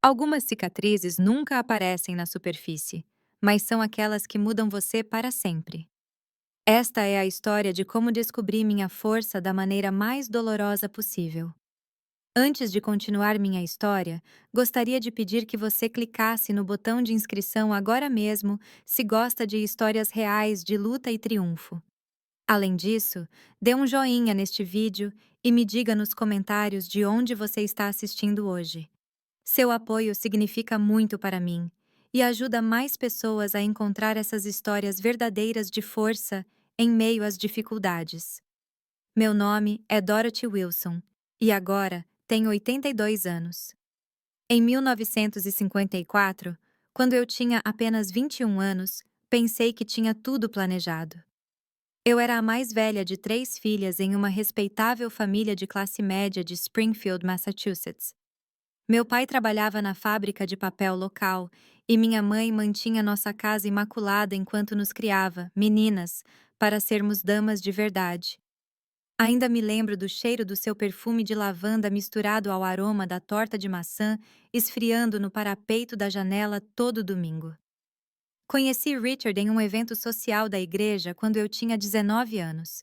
Algumas cicatrizes nunca aparecem na superfície, mas são aquelas que mudam você para sempre. Esta é a história de como descobri minha força da maneira mais dolorosa possível. Antes de continuar minha história, gostaria de pedir que você clicasse no botão de inscrição agora mesmo se gosta de histórias reais de luta e triunfo. Além disso, dê um joinha neste vídeo e me diga nos comentários de onde você está assistindo hoje. Seu apoio significa muito para mim e ajuda mais pessoas a encontrar essas histórias verdadeiras de força em meio às dificuldades. Meu nome é Dorothy Wilson e agora tenho 82 anos. Em 1954, quando eu tinha apenas 21 anos, pensei que tinha tudo planejado. Eu era a mais velha de 3 filhas em uma respeitável família de classe média de Springfield, Massachusetts. Meu pai trabalhava na fábrica de papel local e minha mãe mantinha nossa casa imaculada enquanto nos criava, meninas, para sermos damas de verdade. Ainda me lembro do cheiro do seu perfume de lavanda misturado ao aroma da torta de maçã esfriando no parapeito da janela todo domingo. Conheci Richard em um evento social da igreja quando eu tinha 19 anos.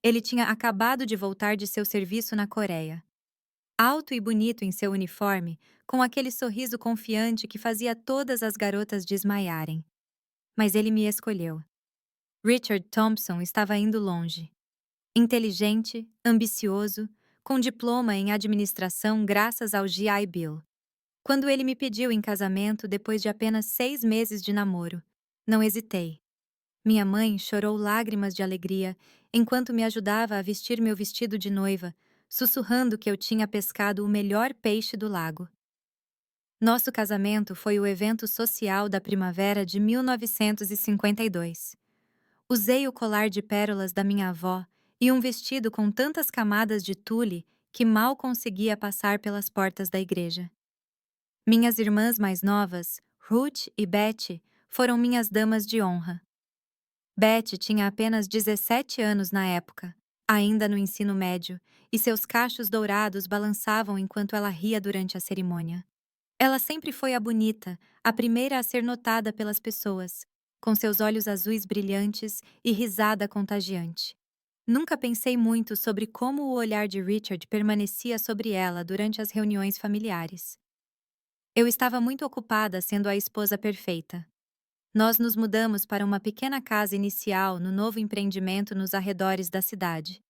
Ele tinha acabado de voltar de seu serviço na Coreia. Alto e bonito em seu uniforme, com aquele sorriso confiante que fazia todas as garotas desmaiarem. Mas ele me escolheu. Richard Thompson estava indo longe. Inteligente, ambicioso, com diploma em administração graças ao GI Bill. Quando ele me pediu em casamento depois de apenas 6 meses de namoro, não hesitei. Minha mãe chorou lágrimas de alegria enquanto me ajudava a vestir meu vestido de noiva, sussurrando que eu tinha pescado o melhor peixe do lago. Nosso casamento foi o evento social da primavera de 1952. Usei o colar de pérolas da minha avó e um vestido com tantas camadas de tule que mal conseguia passar pelas portas da igreja. Minhas irmãs mais novas, Ruth e Betty, foram minhas damas de honra. Betty tinha apenas 17 anos na época, ainda no ensino médio, e seus cachos dourados balançavam enquanto ela ria durante a cerimônia. Ela sempre foi a bonita, a primeira a ser notada pelas pessoas, com seus olhos azuis brilhantes e risada contagiante. Nunca pensei muito sobre como o olhar de Richard permanecia sobre ela durante as reuniões familiares. Eu estava muito ocupada sendo a esposa perfeita. Nós nos mudamos para uma pequena casa inicial no novo empreendimento nos arredores da cidade.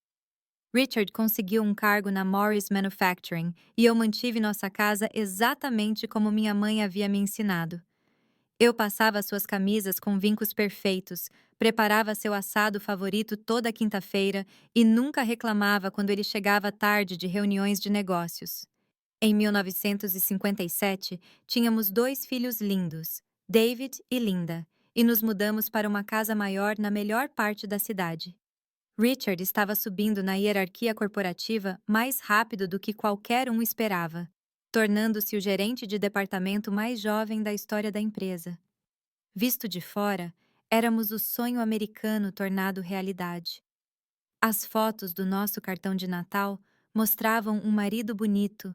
Richard conseguiu um cargo na Morris Manufacturing e eu mantive nossa casa exatamente como minha mãe havia me ensinado. Eu passava suas camisas com vincos perfeitos, preparava seu assado favorito toda quinta-feira e nunca reclamava quando ele chegava tarde de reuniões de negócios. Em 1957, tínhamos 2 filhos lindos, David e Linda, e nos mudamos para uma casa maior na melhor parte da cidade. Richard estava subindo na hierarquia corporativa mais rápido do que qualquer um esperava, tornando-se o gerente de departamento mais jovem da história da empresa. Visto de fora, éramos o sonho americano tornado realidade. As fotos do nosso cartão de Natal mostravam um marido bonito,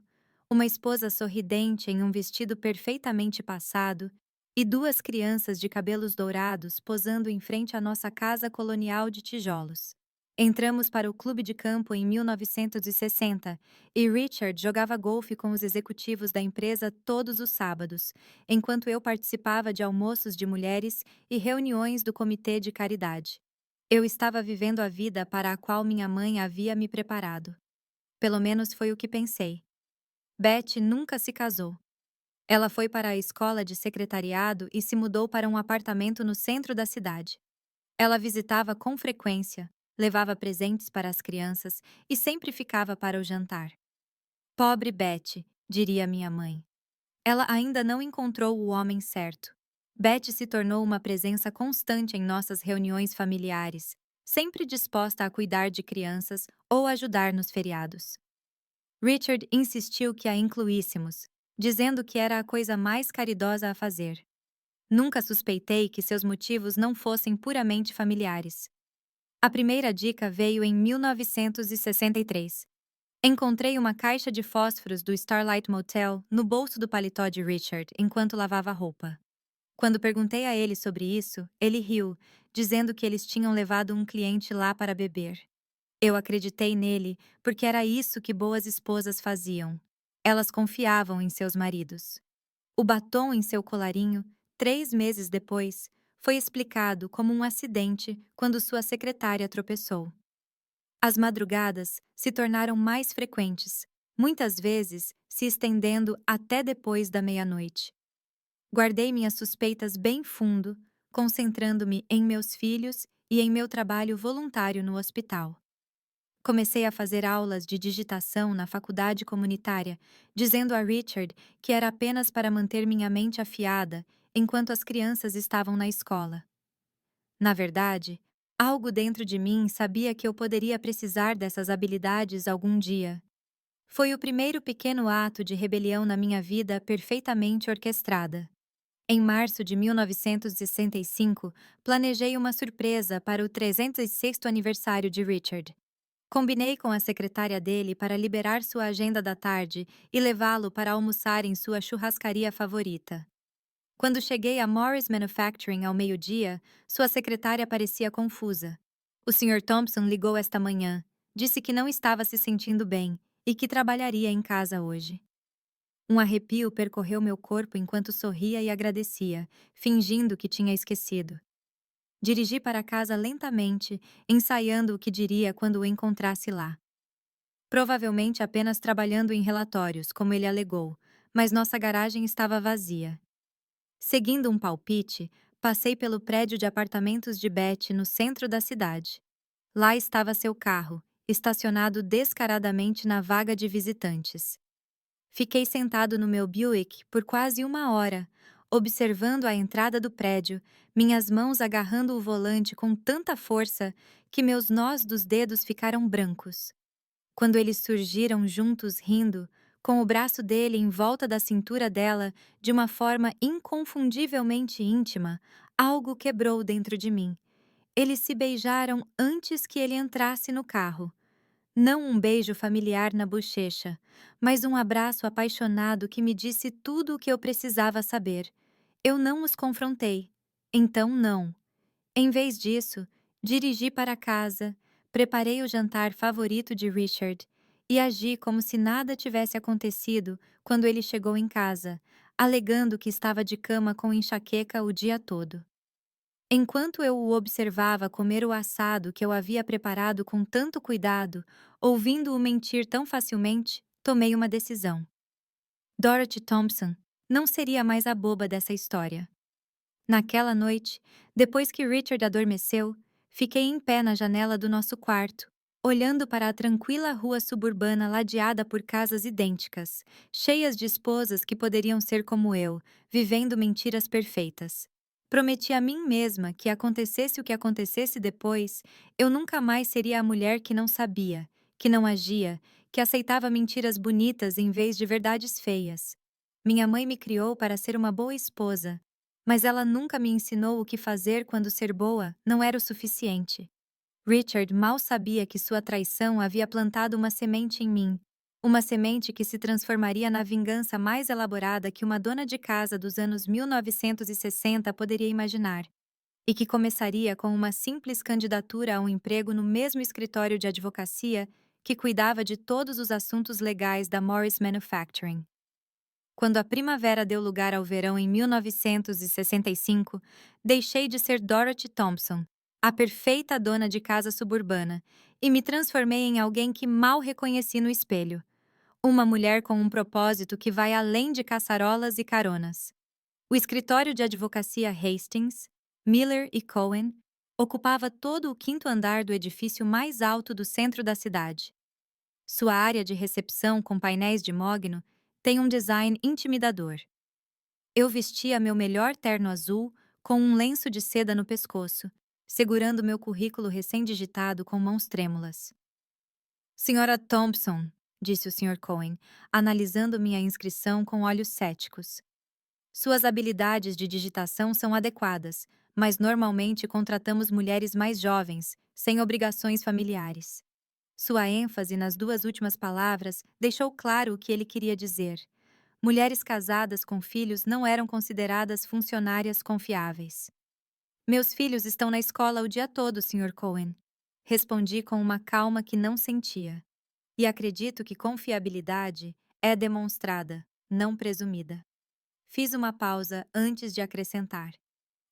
uma esposa sorridente em um vestido perfeitamente passado e 2 crianças de cabelos dourados posando em frente à nossa casa colonial de tijolos. Entramos para o clube de campo em 1960 e Richard jogava golfe com os executivos da empresa todos os sábados, enquanto eu participava de almoços de mulheres e reuniões do comitê de caridade. Eu estava vivendo a vida para a qual minha mãe havia me preparado. Pelo menos foi o que pensei. Betty nunca se casou. Ela foi para a escola de secretariado e se mudou para um apartamento no centro da cidade. Ela visitava com frequência, levava presentes para as crianças e sempre ficava para o jantar. Pobre Betty, diria minha mãe. Ela ainda não encontrou o homem certo. Betty se tornou uma presença constante em nossas reuniões familiares, sempre disposta a cuidar de crianças ou ajudar nos feriados. Richard insistiu que a incluíssemos, dizendo que era a coisa mais caridosa a fazer. Nunca suspeitei que seus motivos não fossem puramente familiares. A primeira dica veio em 1963. Encontrei uma caixa de fósforos do Starlight Motel no bolso do paletó de Richard enquanto lavava a roupa. Quando perguntei a ele sobre isso, ele riu, dizendo que eles tinham levado um cliente lá para beber. Eu acreditei nele porque era isso que boas esposas faziam. Elas confiavam em seus maridos. O batom em seu colarinho, 3 meses depois, foi explicado como um acidente quando sua secretária tropeçou. As madrugadas se tornaram mais frequentes, muitas vezes se estendendo até depois da meia-noite. Guardei minhas suspeitas bem fundo, concentrando-me em meus filhos e em meu trabalho voluntário no hospital. Comecei a fazer aulas de digitação na faculdade comunitária, dizendo a Richard que era apenas para manter minha mente afiada enquanto as crianças estavam na escola. Na verdade, algo dentro de mim sabia que eu poderia precisar dessas habilidades algum dia. Foi o primeiro pequeno ato de rebelião na minha vida perfeitamente orquestrada. Em março de 1965, planejei uma surpresa para o 306º aniversário de Richard. Combinei com a secretária dele para liberar sua agenda da tarde e levá-lo para almoçar em sua churrascaria favorita. Quando cheguei a Morris Manufacturing ao meio-dia, sua secretária parecia confusa. O Sr. Thompson ligou esta manhã, disse que não estava se sentindo bem e que trabalharia em casa hoje. Um arrepio percorreu meu corpo enquanto sorria e agradecia, fingindo que tinha esquecido. Dirigi para casa lentamente, ensaiando o que diria quando o encontrasse lá. Provavelmente apenas trabalhando em relatórios, como ele alegou, mas nossa garagem estava vazia. Seguindo um palpite, passei pelo prédio de apartamentos de Beth no centro da cidade. Lá estava seu carro, estacionado descaradamente na vaga de visitantes. Fiquei sentado no meu Buick por quase 1 hora, observando a entrada do prédio, minhas mãos agarrando o volante com tanta força que meus nós dos dedos ficaram brancos. Quando eles surgiram juntos rindo, com o braço dele em volta da cintura dela, de uma forma inconfundivelmente íntima, algo quebrou dentro de mim. Eles se beijaram antes que ele entrasse no carro. Não um beijo familiar na bochecha, mas um abraço apaixonado que me disse tudo o que eu precisava saber. Eu não os confrontei. Então, não. Em vez disso, dirigi para casa, preparei o jantar favorito de Richard e agi como se nada tivesse acontecido quando ele chegou em casa, alegando que estava de cama com enxaqueca o dia todo. Enquanto eu o observava comer o assado que eu havia preparado com tanto cuidado, ouvindo-o mentir tão facilmente, tomei uma decisão. Dorothy Thompson não seria mais a boba dessa história. Naquela noite, depois que Richard adormeceu, fiquei em pé na janela do nosso quarto, olhando para a tranquila rua suburbana ladeada por casas idênticas, cheias de esposas que poderiam ser como eu, vivendo mentiras perfeitas. Prometi a mim mesma que acontecesse o que acontecesse depois, eu nunca mais seria a mulher que não sabia, que não agia, que aceitava mentiras bonitas em vez de verdades feias. Minha mãe me criou para ser uma boa esposa, mas ela nunca me ensinou o que fazer quando ser boa não era o suficiente. Richard mal sabia que sua traição havia plantado uma semente em mim, uma semente que se transformaria na vingança mais elaborada que uma dona de casa dos anos 1960 poderia imaginar, e que começaria com uma simples candidatura a um emprego no mesmo escritório de advocacia que cuidava de todos os assuntos legais da Morris Manufacturing. Quando a primavera deu lugar ao verão em 1965, deixei de ser Dorothy Thompson, a perfeita dona de casa suburbana, e me transformei em alguém que mal reconheci no espelho. Uma mulher com um propósito que vai além de caçarolas e caronas. O escritório de advocacia Hastings, Miller e Cohen ocupava todo o quinto andar do edifício mais alto do centro da cidade. Sua área de recepção com painéis de mogno tem um design intimidador. Eu vestia meu melhor terno azul com um lenço de seda no pescoço, segurando meu currículo recém-digitado com mãos trêmulas. Senhora Thompson, disse o Sr. Cohen, analisando minha inscrição com olhos céticos. Suas habilidades de digitação são adequadas, mas normalmente contratamos mulheres mais jovens, sem obrigações familiares. Sua ênfase nas duas últimas palavras deixou claro o que ele queria dizer. Mulheres casadas com filhos não eram consideradas funcionárias confiáveis. Meus filhos estão na escola o dia todo, Sr. Cohen. Respondi com uma calma que não sentia. E acredito que confiabilidade é demonstrada, não presumida. Fiz uma pausa antes de acrescentar.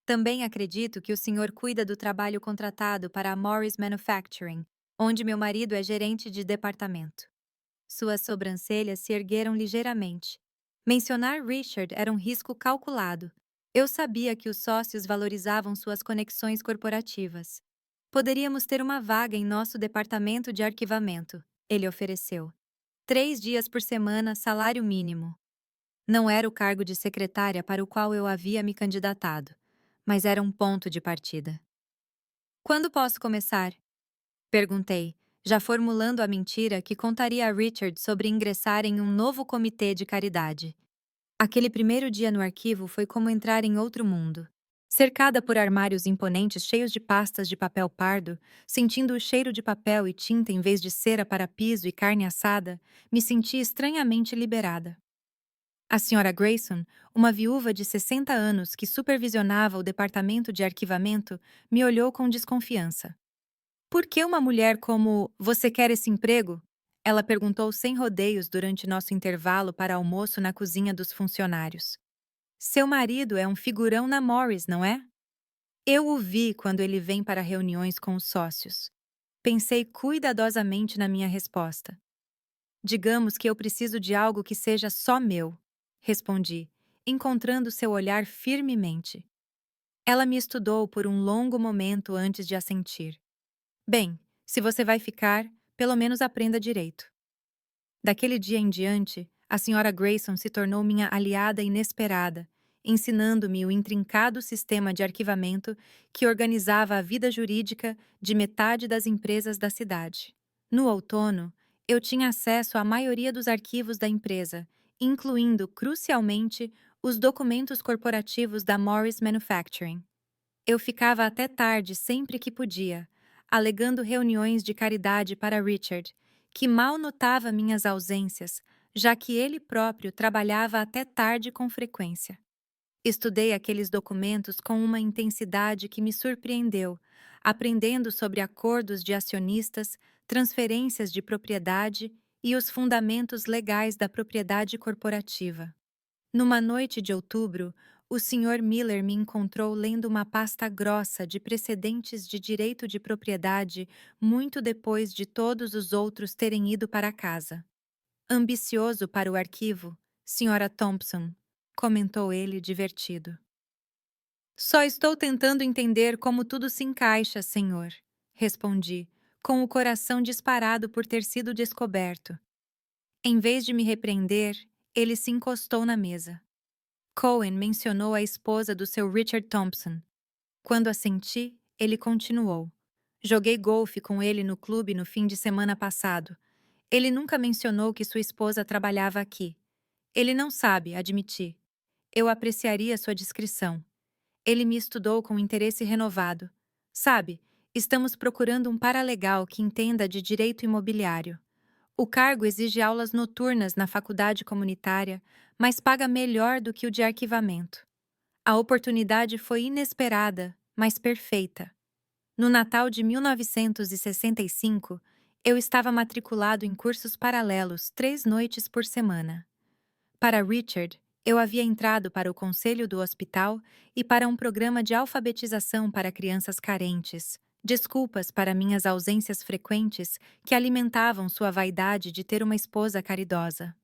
Também acredito que o senhor cuida do trabalho contratado para a Morris Manufacturing, onde meu marido é gerente de departamento. Suas sobrancelhas se ergueram ligeiramente. Mencionar Richard era um risco calculado. Eu sabia que os sócios valorizavam suas conexões corporativas. Poderíamos ter uma vaga em nosso departamento de arquivamento, ele ofereceu. 3 dias por semana, salário mínimo. Não era o cargo de secretária para o qual eu havia me candidatado, mas era um ponto de partida. Quando posso começar? Perguntei, já formulando a mentira que contaria a Richard sobre ingressar em um novo comitê de caridade. Aquele primeiro dia no arquivo foi como entrar em outro mundo. Cercada por armários imponentes cheios de pastas de papel pardo, sentindo o cheiro de papel e tinta em vez de cera para piso e carne assada, me senti estranhamente liberada. A senhora Grayson, uma viúva de 60 anos que supervisionava o departamento de arquivamento, me olhou com desconfiança. Por que uma mulher como "Você quer esse emprego?" Ela perguntou sem rodeios durante nosso intervalo para almoço na cozinha dos funcionários. Seu marido é um figurão na Morris, não é? Eu o vi quando ele vem para reuniões com os sócios. Pensei cuidadosamente na minha resposta. Digamos que eu preciso de algo que seja só meu, respondi, encontrando seu olhar firmemente. Ela me estudou por um longo momento antes de assentir. Bem, se você vai ficar, pelo menos aprenda direito. Daquele dia em diante, a senhora Grayson se tornou minha aliada inesperada, ensinando-me o intrincado sistema de arquivamento que organizava a vida jurídica de metade das empresas da cidade. No outono, eu tinha acesso à maioria dos arquivos da empresa, incluindo, crucialmente, os documentos corporativos da Morris Manufacturing. Eu ficava até tarde sempre que podia, alegando reuniões de caridade para Richard, que mal notava minhas ausências, já que ele próprio trabalhava até tarde com frequência. Estudei aqueles documentos com uma intensidade que me surpreendeu, aprendendo sobre acordos de acionistas, transferências de propriedade e os fundamentos legais da propriedade corporativa. Numa noite de outubro, o Sr. Miller me encontrou lendo uma pasta grossa de precedentes de direito de propriedade muito depois de todos os outros terem ido para casa. Ambicioso para o arquivo, Sra. Thompson, comentou ele divertido. Só estou tentando entender como tudo se encaixa, senhor, respondi, com o coração disparado por ter sido descoberto. Em vez de me repreender, ele se encostou na mesa. Cohen mencionou a esposa do Sr. Richard Thompson. Quando assenti, ele continuou. Joguei golfe com ele no clube no fim de semana passado. Ele nunca mencionou que sua esposa trabalhava aqui. Ele não sabe, admiti. Eu apreciaria sua discrição. Ele me estudou com interesse renovado. Sabe, estamos procurando um paralegal que entenda de direito imobiliário. O cargo exige aulas noturnas na faculdade comunitária, mas paga melhor do que o de arquivamento. A oportunidade foi inesperada, mas perfeita. No Natal de 1965, eu estava matriculado em cursos paralelos 3 noites por semana. Para Richard, eu havia entrado para o conselho do hospital e para um programa de alfabetização para crianças carentes. Desculpas para minhas ausências frequentes que alimentavam sua vaidade de ter uma esposa caridosa.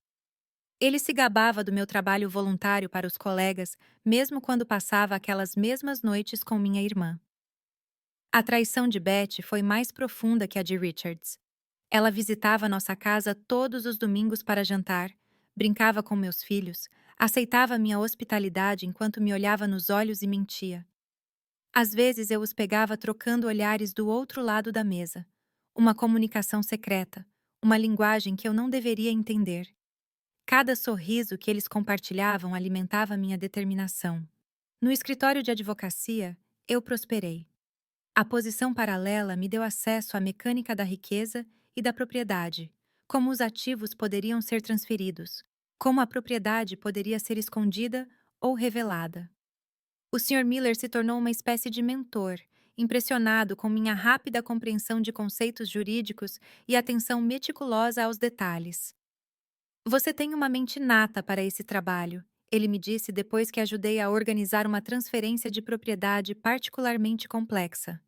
Ele se gabava do meu trabalho voluntário para os colegas, mesmo quando passava aquelas mesmas noites com minha irmã. A traição de Beth foi mais profunda que a de Richards. Ela visitava nossa casa todos os domingos para jantar, brincava com meus filhos, aceitava minha hospitalidade enquanto me olhava nos olhos e mentia. Às vezes eu os pegava trocando olhares do outro lado da mesa. Uma comunicação secreta, uma linguagem que eu não deveria entender. Cada sorriso que eles compartilhavam alimentava minha determinação. No escritório de advocacia, eu prosperei. A posição paralela me deu acesso à mecânica da riqueza e da propriedade, como os ativos poderiam ser transferidos, como a propriedade poderia ser escondida ou revelada. O Sr. Miller se tornou uma espécie de mentor, impressionado com minha rápida compreensão de conceitos jurídicos e atenção meticulosa aos detalhes. Você tem uma mente nata para esse trabalho, ele me disse depois que ajudei a organizar uma transferência de propriedade particularmente complexa.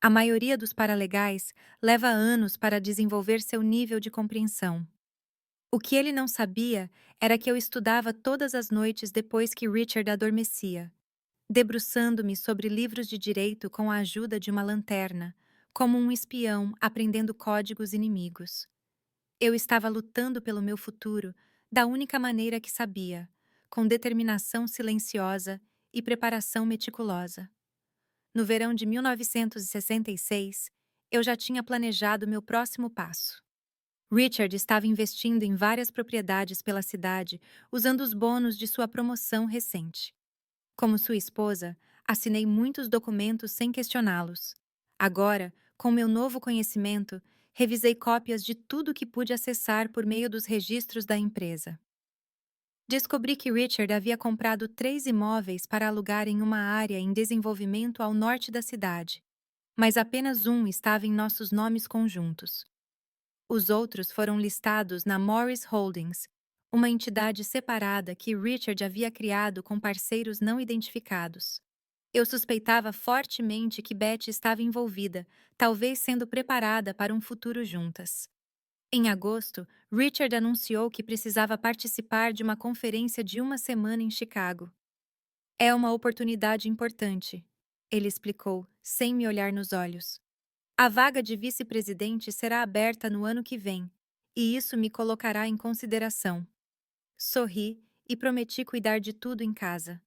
A maioria dos paralegais leva anos para desenvolver seu nível de compreensão. O que ele não sabia era que eu estudava todas as noites depois que Richard adormecia, debruçando-me sobre livros de direito com a ajuda de uma lanterna, como um espião aprendendo códigos inimigos. Eu estava lutando pelo meu futuro da única maneira que sabia, com determinação silenciosa e preparação meticulosa. No verão de 1966, eu já tinha planejado meu próximo passo. Richard estava investindo em várias propriedades pela cidade, usando os bônus de sua promoção recente. Como sua esposa, assinei muitos documentos sem questioná-los. Agora, com meu novo conhecimento, revisei cópias de tudo que pude acessar por meio dos registros da empresa. Descobri que Richard havia comprado 3 imóveis para alugar em uma área em desenvolvimento ao norte da cidade, mas apenas um estava em nossos nomes conjuntos. Os outros foram listados na Morris Holdings, uma entidade separada que Richard havia criado com parceiros não identificados. Eu suspeitava fortemente que Betty estava envolvida, talvez sendo preparada para um futuro juntas. Em agosto, Richard anunciou que precisava participar de uma conferência de uma semana em Chicago. É uma oportunidade importante, ele explicou, sem me olhar nos olhos. A vaga de vice-presidente será aberta no ano que vem, e isso me colocará em consideração. Sorri e prometi cuidar de tudo em casa.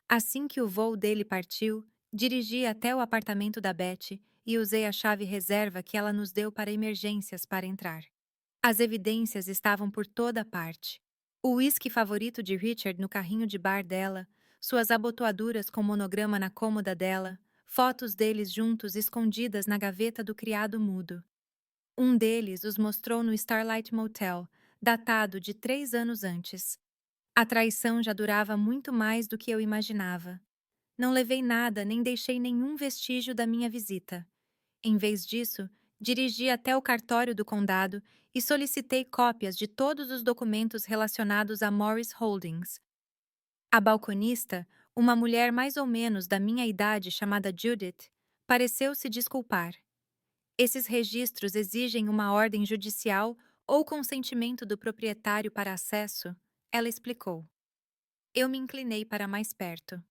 Assim que o voo dele partiu, dirigi até o apartamento da Betty e usei a chave reserva que ela nos deu para emergências para entrar. As evidências estavam por toda parte. O uísque favorito de Richard no carrinho de bar dela, suas abotoaduras com monograma na cômoda dela, fotos deles juntos escondidas na gaveta do criado mudo. Um deles os mostrou no Starlight Motel, datado de 3 anos antes. A traição já durava muito mais do que eu imaginava. Não levei nada nem deixei nenhum vestígio da minha visita. Em vez disso, dirigi até o cartório do condado e solicitei cópias de todos os documentos relacionados a Morris Holdings. A balconista, uma mulher mais ou menos da minha idade chamada Judith, pareceu se desculpar. Esses registros exigem uma ordem judicial ou consentimento do proprietário para acesso, ela explicou. Eu me inclinei para mais perto.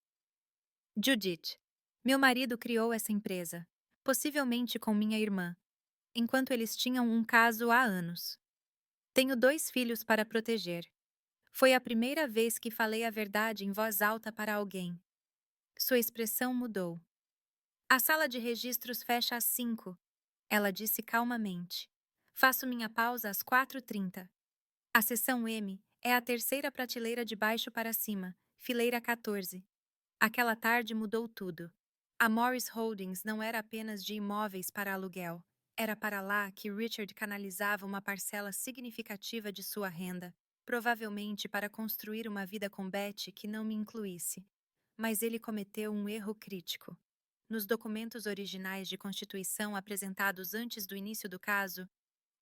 Judith, meu marido criou essa empresa, possivelmente com minha irmã, enquanto eles tinham um caso há anos. Tenho 2 filhos para proteger. Foi a primeira vez que falei a verdade em voz alta para alguém. Sua expressão mudou. A sala de registros fecha às 5, ela disse calmamente. Faço minha pausa às 4h30. A seção M é a terceira prateleira de baixo para cima, fileira 14. Aquela tarde mudou tudo. A Morris Holdings não era apenas de imóveis para aluguel. Era para lá que Richard canalizava uma parcela significativa de sua renda, provavelmente para construir uma vida com Betty que não me incluísse. Mas ele cometeu um erro crítico. Nos documentos originais de constituição apresentados antes do início do caso,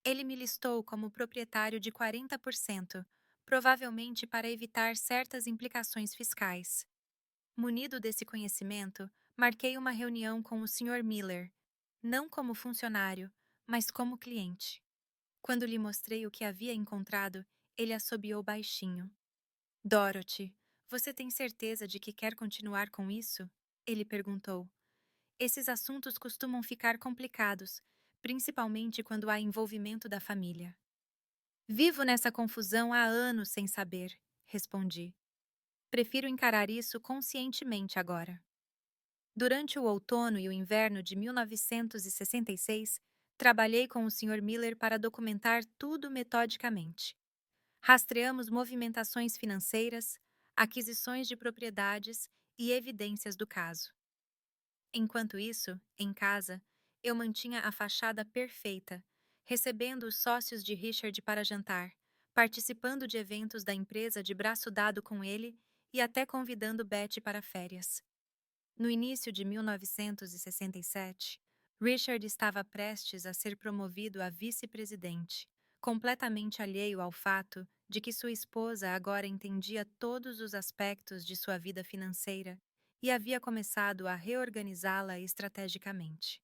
ele me listou como proprietário de 40%, provavelmente para evitar certas implicações fiscais. Munido desse conhecimento, marquei uma reunião com o Sr. Miller, não como funcionário, mas como cliente. Quando lhe mostrei o que havia encontrado, ele assobiou baixinho. Dorothy, você tem certeza de que quer continuar com isso? Ele perguntou. Esses assuntos costumam ficar complicados, principalmente quando há envolvimento da família. Vivo nessa confusão há anos sem saber, respondi. Prefiro encarar isso conscientemente agora. Durante o outono e o inverno de 1966, trabalhei com o Sr. Miller para documentar tudo metodicamente. Rastreamos movimentações financeiras, aquisições de propriedades e evidências do caso. Enquanto isso, em casa, eu mantinha a fachada perfeita, recebendo os sócios de Richard para jantar, participando de eventos da empresa de braço dado com ele e até convidando Betty para férias. No início de 1967, Richard estava prestes a ser promovido a vice-presidente, completamente alheio ao fato de que sua esposa agora entendia todos os aspectos de sua vida financeira e havia começado a reorganizá-la estrategicamente.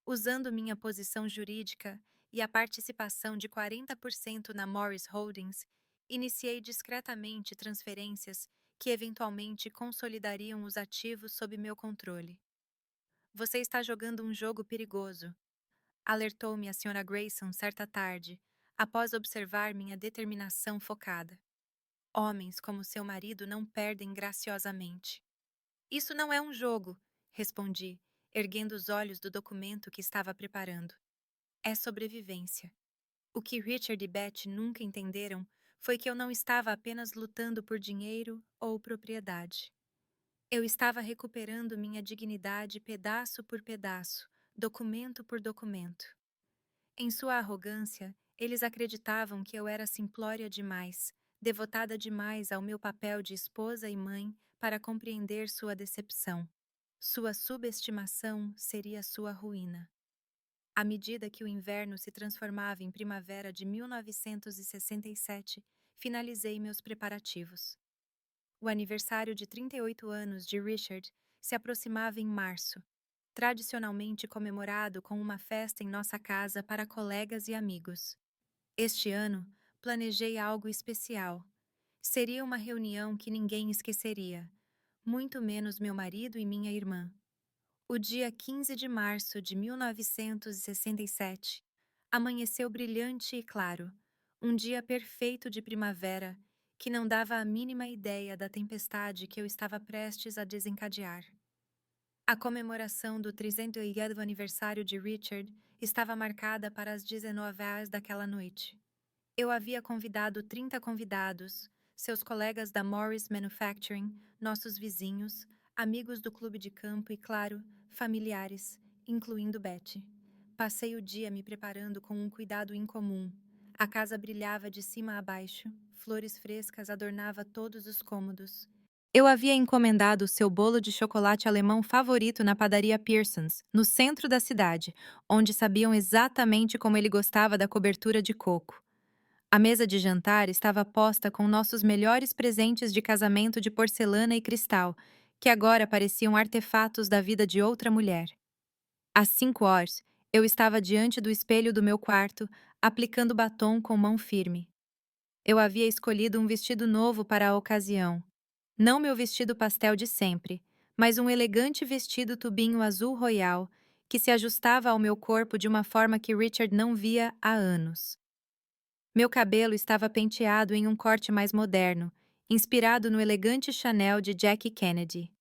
Usando minha posição jurídica e a participação de 40% na Morris Holdings, iniciei discretamente transferências que eventualmente consolidariam os ativos sob meu controle. Você está jogando um jogo perigoso, alertou-me a Sra. Grayson certa tarde, após observar minha determinação focada. Homens como seu marido não perdem graciosamente. Isso não é um jogo, respondi, erguendo os olhos do documento que estava preparando. É sobrevivência. O que Richard e Beth nunca entenderam foi que eu não estava apenas lutando por dinheiro ou propriedade. Eu estava recuperando minha dignidade pedaço por pedaço, documento por documento. Em sua arrogância, eles acreditavam que eu era simplória demais, devotada demais ao meu papel de esposa e mãe para compreender sua decepção. Sua subestimação seria sua ruína. À medida que o inverno se transformava em primavera de 1967, finalizei meus preparativos. O aniversário de 38 anos de Richard se aproximava em março, tradicionalmente comemorado com uma festa em nossa casa para colegas e amigos. Este ano, planejei algo especial. Seria uma reunião que ninguém esqueceria, muito menos meu marido e minha irmã. O dia 15 de março de 1967 amanheceu brilhante e claro, um dia perfeito de primavera que não dava a mínima ideia da tempestade que eu estava prestes a desencadear. A comemoração do 300º aniversário de Richard estava marcada para as 19 horas daquela noite. Eu havia convidado 30 convidados, seus colegas da Morris Manufacturing, nossos vizinhos, amigos do clube de campo e, claro, familiares, incluindo Betty. Passei o dia me preparando com um cuidado incomum. A casa brilhava de cima a baixo, flores frescas adornavam todos os cômodos. Eu havia encomendado o seu bolo de chocolate alemão favorito na padaria Pearson's, no centro da cidade, onde sabiam exatamente como ele gostava da cobertura de coco. A mesa de jantar estava posta com nossos melhores presentes de casamento de porcelana e cristal, que agora pareciam artefatos da vida de outra mulher. Às 5 horas, eu estava diante do espelho do meu quarto, aplicando batom com mão firme. Eu havia escolhido um vestido novo para a ocasião. Não meu vestido pastel de sempre, mas um elegante vestido tubinho azul royal, que se ajustava ao meu corpo de uma forma que Richard não via há anos. Meu cabelo estava penteado em um corte mais moderno, inspirado no elegante Chanel de Jackie Kennedy.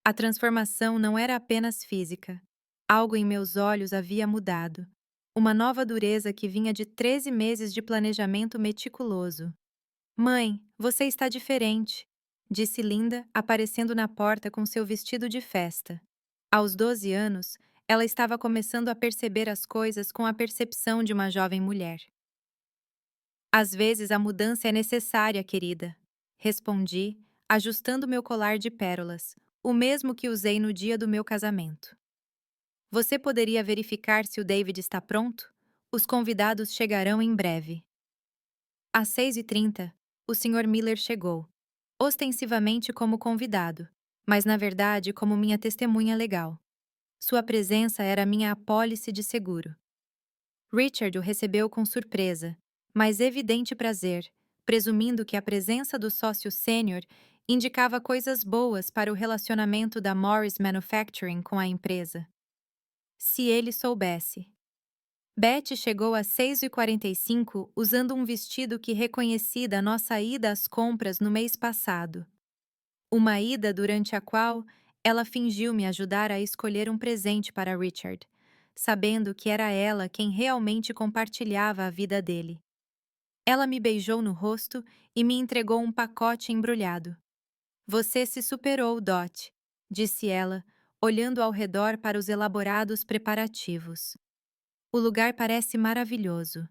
A transformação não era apenas física. Algo em meus olhos havia mudado. Uma nova dureza que vinha de 13 meses de planejamento meticuloso. "Mãe, você está diferente", disse Linda, aparecendo na porta com seu vestido de festa. Aos 12 anos, ela estava começando a perceber as coisas com a percepção de uma jovem mulher. "Às vezes a mudança é necessária, querida", respondi, ajustando meu colar de pérolas, o mesmo que usei no dia do meu casamento. "Você poderia verificar se o David está pronto? Os convidados chegarão em breve." Às 6h30, o Sr. Miller chegou, ostensivamente como convidado, mas na verdade como minha testemunha legal. Sua presença era minha apólice de seguro. Richard o recebeu com surpresa, mas evidente prazer, presumindo que a presença do sócio sênior indicava coisas boas para o relacionamento da Morris Manufacturing com a empresa. Se ele soubesse. Betty chegou às 6h45 usando um vestido que reconheci da nossa ida às compras no mês passado. Uma ida durante a qual ela fingiu me ajudar a escolher um presente para Richard, sabendo que era ela quem realmente compartilhava a vida dele. Ela me beijou no rosto e me entregou um pacote embrulhado. "Você se superou, Dot", disse ela, olhando ao redor para os elaborados preparativos. O lugar parece maravilhoso.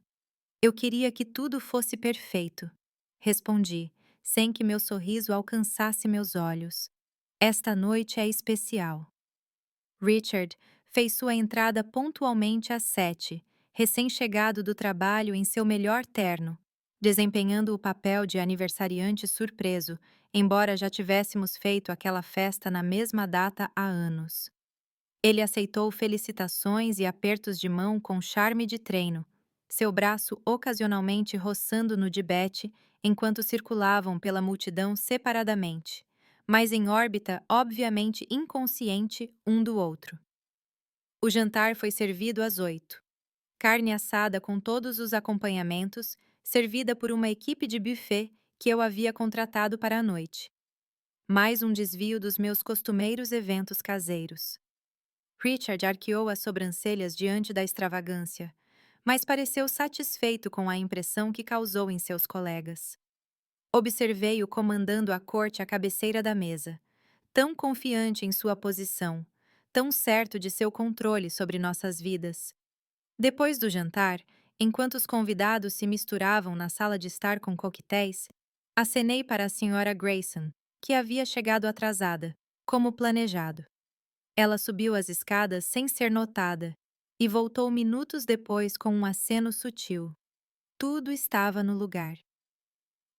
Eu queria que tudo fosse perfeito. Respondi, sem que meu sorriso alcançasse meus olhos. Esta noite é especial. Richard fez sua entrada pontualmente às 7, recém-chegado do trabalho em seu melhor terno, desempenhando o papel de aniversariante surpreso, embora já tivéssemos feito aquela festa na mesma data há anos. Ele aceitou felicitações e apertos de mão com charme de treino, seu braço ocasionalmente roçando no de Betty enquanto circulavam pela multidão separadamente, mas em órbita obviamente inconsciente um do outro. O jantar foi servido às 8. Carne assada com todos os acompanhamentos, servida por uma equipe de buffet que eu havia contratado para a noite. Mais um desvio dos meus costumeiros eventos caseiros. Richard arqueou as sobrancelhas diante da extravagância, mas pareceu satisfeito com a impressão que causou em seus colegas. Observei-o comandando a corte à cabeceira da mesa, tão confiante em sua posição, tão certo de seu controle sobre nossas vidas. Depois do jantar, enquanto os convidados se misturavam na sala de estar com coquetéis, acenei para a senhora Grayson, que havia chegado atrasada, como planejado. Ela subiu as escadas sem ser notada e voltou minutos depois com um aceno sutil. Tudo estava no lugar.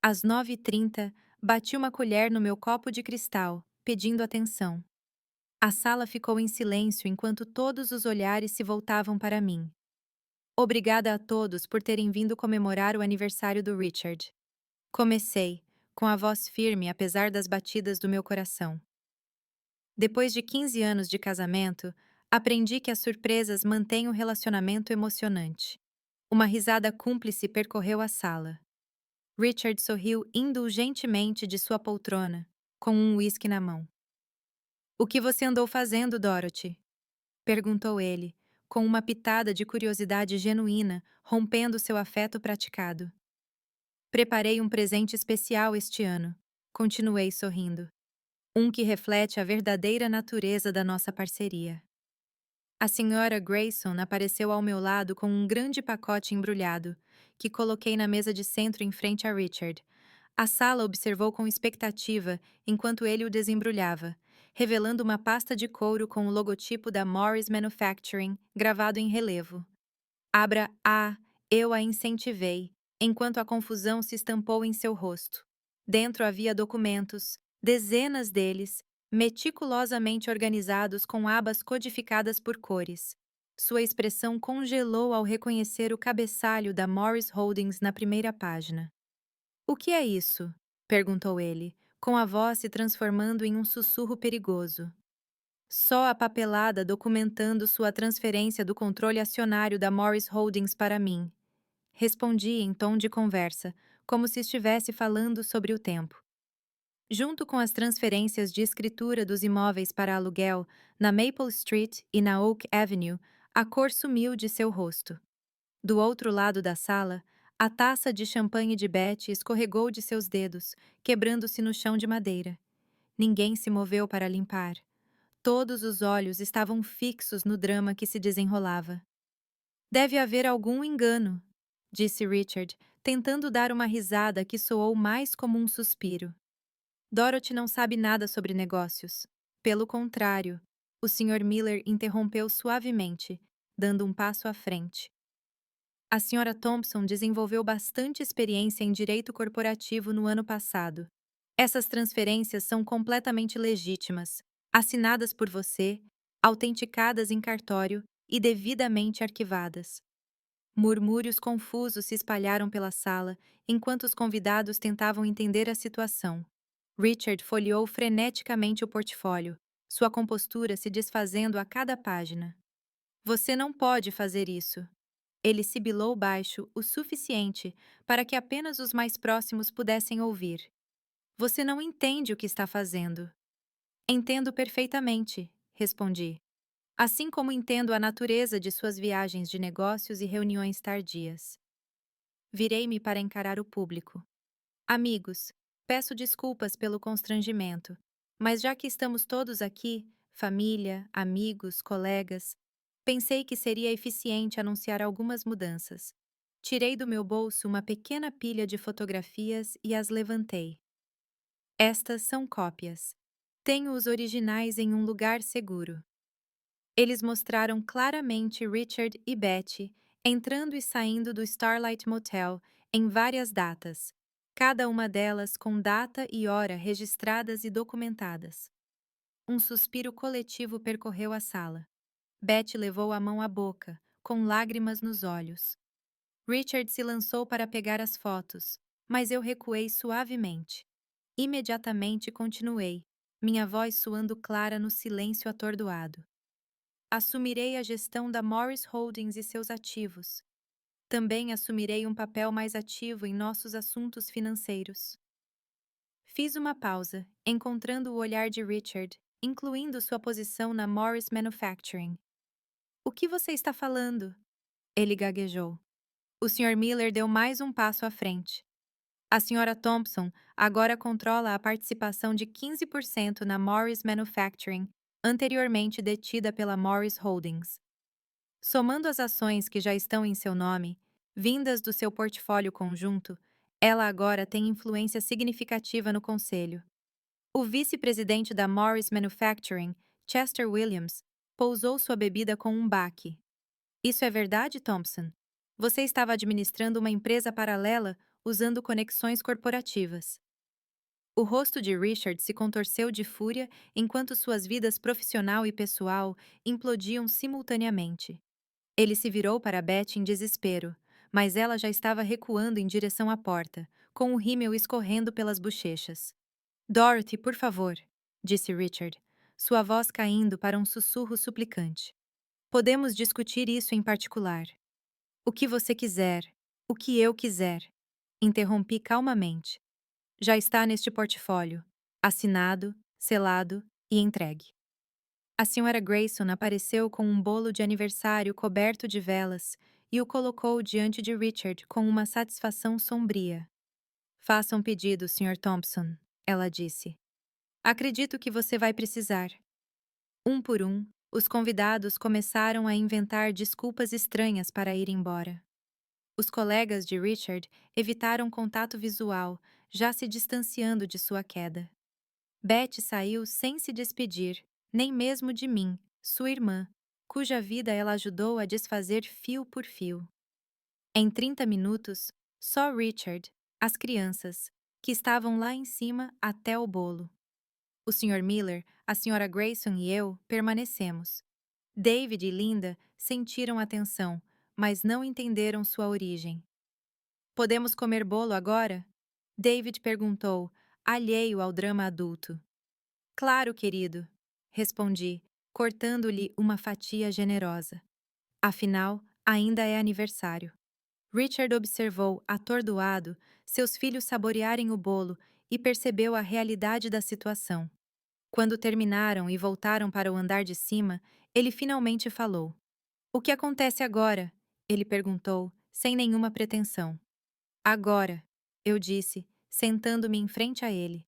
Às 9h30, bati uma colher no meu copo de cristal, pedindo atenção. A sala ficou em silêncio enquanto todos os olhares se voltavam para mim. Obrigada a todos por terem vindo comemorar o aniversário do Richard. Comecei, com a voz firme apesar das batidas do meu coração. Depois de 15 anos de casamento, aprendi que as surpresas mantêm o relacionamento emocionante. Uma risada cúmplice percorreu a sala. Richard sorriu indulgentemente de sua poltrona, com um uísque na mão. "O que você andou fazendo, Dorothy?" perguntou ele, com uma pitada de curiosidade genuína, rompendo seu afeto praticado. "Preparei um presente especial este ano", continuei sorrindo. "Um que reflete a verdadeira natureza da nossa parceria." A senhora Grayson apareceu ao meu lado com um grande pacote embrulhado, que coloquei na mesa de centro em frente a Richard. A sala observou com expectativa enquanto ele o desembrulhava, revelando uma pasta de couro com o logotipo da Morris Manufacturing gravado em relevo. "Abra a", eu a incentivei, enquanto a confusão se estampou em seu rosto. Dentro havia documentos, dezenas deles, meticulosamente organizados com abas codificadas por cores. Sua expressão congelou ao reconhecer o cabeçalho da Morris Holdings na primeira página. "O que é isso?" perguntou ele, com a voz se transformando em um sussurro perigoso. "Só a papelada documentando sua transferência do controle acionário da Morris Holdings para mim." Respondi em tom de conversa, como se estivesse falando sobre o tempo. Junto com as transferências de escritura dos imóveis para aluguel na Maple Street e na Oak Avenue, a cor sumiu de seu rosto. Do outro lado da sala, a taça de champanhe de Betty escorregou de seus dedos, quebrando-se no chão de madeira. Ninguém se moveu para limpar. Todos os olhos estavam fixos no drama que se desenrolava. "Deve haver algum engano", disse Richard, tentando dar uma risada que soou mais como um suspiro. "Dorothy não sabe nada sobre negócios. Pelo contrário", o Sr. Miller interrompeu suavemente, dando um passo à frente. "A Sra. Thompson desenvolveu bastante experiência em direito corporativo no ano passado. Essas transferências são completamente legítimas, assinadas por você, autenticadas em cartório e devidamente arquivadas." Murmúrios confusos se espalharam pela sala enquanto os convidados tentavam entender a situação. Richard folheou freneticamente o portfólio, sua compostura se desfazendo a cada página. "Você não pode fazer isso." Ele sibilou baixo o suficiente para que apenas os mais próximos pudessem ouvir. "Você não entende o que está fazendo." "Entendo perfeitamente", respondi. "Assim como entendo a natureza de suas viagens de negócios e reuniões tardias." Virei-me para encarar o público. "Amigos, peço desculpas pelo constrangimento, mas já que estamos todos aqui, família, amigos, colegas, Pensei que seria eficiente anunciar algumas mudanças. Tirei do meu bolso uma pequena pilha de fotografias e as levantei. Estas são cópias. Tenho os originais em um lugar seguro. Eles mostraram claramente Richard e Betty entrando e saindo do Starlight Motel em várias datas, cada uma delas com data e hora registradas e documentadas. Um suspiro coletivo percorreu a sala. Betty levou a mão à boca, com lágrimas nos olhos. Richard se lançou para pegar as fotos, mas eu recuei suavemente. Imediatamente continuei, minha voz soando clara no silêncio atordoado. Assumirei a gestão da Morris Holdings e seus ativos. Também assumirei um papel mais ativo em nossos assuntos financeiros. Fiz uma pausa, encontrando o olhar de Richard, incluindo sua posição na Morris Manufacturing. O que você está falando? Ele gaguejou. O Sr. Miller deu mais um passo à frente. A Sra. Thompson agora controla a participação de 15% na Morris Manufacturing, anteriormente detida pela Morris Holdings. Somando as ações que já estão em seu nome, vindas do seu portfólio conjunto, ela agora tem influência significativa no conselho. O vice-presidente da Morris Manufacturing, Chester Williams, pousou sua bebida com um baque. Isso é verdade, Thompson? Você estava administrando uma empresa paralela usando conexões corporativas. O rosto de Richard se contorceu de fúria enquanto suas vidas profissional e pessoal implodiam simultaneamente. Ele se virou para Betty em desespero, mas ela já estava recuando em direção à porta, com o rímel escorrendo pelas bochechas. Dorothy, por favor, disse Richard, sua voz caindo para um sussurro suplicante. Podemos discutir isso em particular. O que você quiser, o que eu quiser. Interrompi calmamente. Já está neste portfólio, assinado, selado e entregue. A Sra. Grayson apareceu com um bolo de aniversário coberto de velas e o colocou diante de Richard com uma satisfação sombria. Faça um pedido, Sr. Thompson, ela disse. Acredito que você vai precisar. Um por um, os convidados começaram a inventar desculpas estranhas para ir embora. Os colegas de Richard evitaram contato visual, já se distanciando de sua queda. Betty saiu sem se despedir, nem mesmo de mim, sua irmã, cuja vida ela ajudou a desfazer fio por fio. Em 30 minutos, só Richard, as crianças, que estavam lá em cima até o bolo. O Sr. Miller, a Sra. Grayson e eu permanecemos. David e Linda sentiram a tensão, mas não entenderam sua origem. Podemos comer bolo agora? David perguntou, alheio ao drama adulto. Claro, querido, respondi, cortando-lhe uma fatia generosa. Afinal, ainda é aniversário. Richard observou, atordoado, seus filhos saborearem o bolo e percebeu a realidade da situação. Quando terminaram e voltaram para o andar de cima, ele finalmente falou. O que acontece agora? Ele perguntou, sem nenhuma pretensão. Agora, eu disse, sentando-me em frente a ele.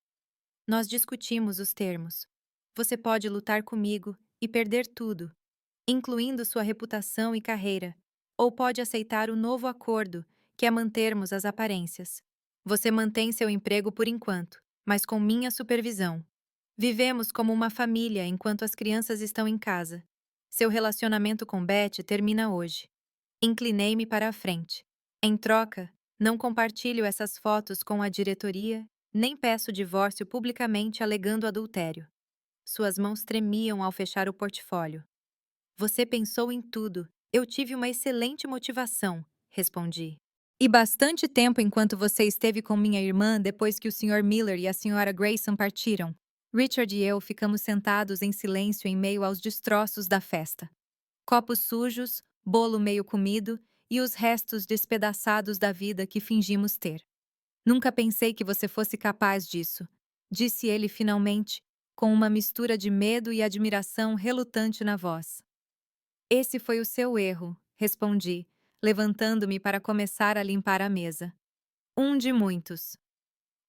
Nós discutimos os termos. Você pode lutar comigo e perder tudo, incluindo sua reputação e carreira, ou pode aceitar o novo acordo, que é mantermos as aparências. Você mantém seu emprego por enquanto, mas com minha supervisão. Vivemos como uma família enquanto as crianças estão em casa. Seu relacionamento com Betty termina hoje. Inclinei-me para a frente. Em troca, não compartilho essas fotos com a diretoria, nem peço divórcio publicamente alegando adultério. Suas mãos tremiam ao fechar o portfólio. Você pensou em tudo. Eu tive uma excelente motivação, respondi. E bastante tempo enquanto você esteve com minha irmã depois que o Sr. Miller e a Sra. Grayson partiram. Richard e eu ficamos sentados em silêncio em meio aos destroços da festa. Copos sujos, bolo meio comido e os restos despedaçados da vida que fingimos ter. Nunca pensei que você fosse capaz disso, disse ele finalmente, com uma mistura de medo e admiração relutante na voz. Esse foi o seu erro, respondi, levantando-me para começar a limpar a mesa. Um de muitos.